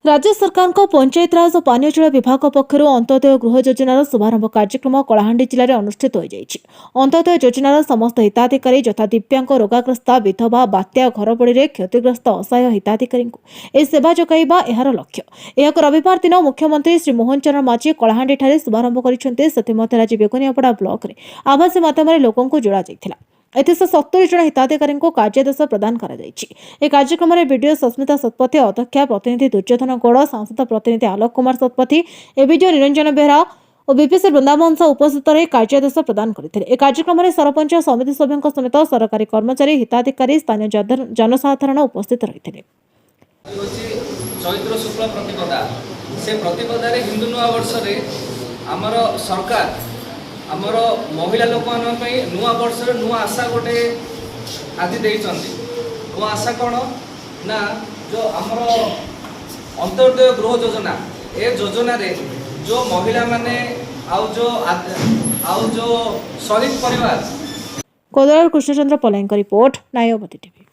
राज्य सरकार पंचायतराज और पानीय जल विभाग पक्षर अंत्योदय गृह योजनार शुभारंभ कार्यक्रम कलाहांडी जिले में अनुष्ठित हो जाएगी। अंत्योदय योजनार समस्त हिताधिकारी यथा दिव्यांग, रोगाग्रस्त, विधवा, बात्या, घरबोड़ी क्षतिग्रस्त असहाय हिताधिकारी सेवा जोगाइबा यार लक्ष्य। यह रविवार दिन मुख्यमंत्री श्री मोहन चरण माझी कलाहांडी ठारे शुभारंभ करते आज बेगुनियापड़ा ब्लॉक में आवास माध्यम लोकों जोड़ा जाइथिला। एथिस 70 जन हिताधिकारी कार्यादेश प्रदान करा जायछि। ए कार्यक्रम में वीडियो सस्मिता शतपथी, अध्यक्षा प्रतिनिधि दुर्योधन गौड़, सांसद प्रतिनिधि आलोक कुमार शतपथी, एबीडीओ निरंजन बेहरा और बीपीसी वृंदावन उपस्थित रही कार्यादेश प्रदान करते। ए कार्यक्रम में सरपंच, समिति सभ्यों समेत सरकारी कर्मचारी, हिताधिकारी, स्थानीय जनसाधारण उपस्थित रही। चैत्र शुक्ल प्रतिपदा से प्रतिपदा हिंदू नुआ वर्ष आमर सरकार आमर महिला लोक नुआ वर्ष नुआ आशा गोटे आज नुआ आशा कौन ना जो आमर अंत्योदय गृह योजना ए योजना रे जो महिला माने आउ जो शरीफ परिवार कोदर कृष्णचंद्र पलेंक रिपोर्ट, नायवती टीवी।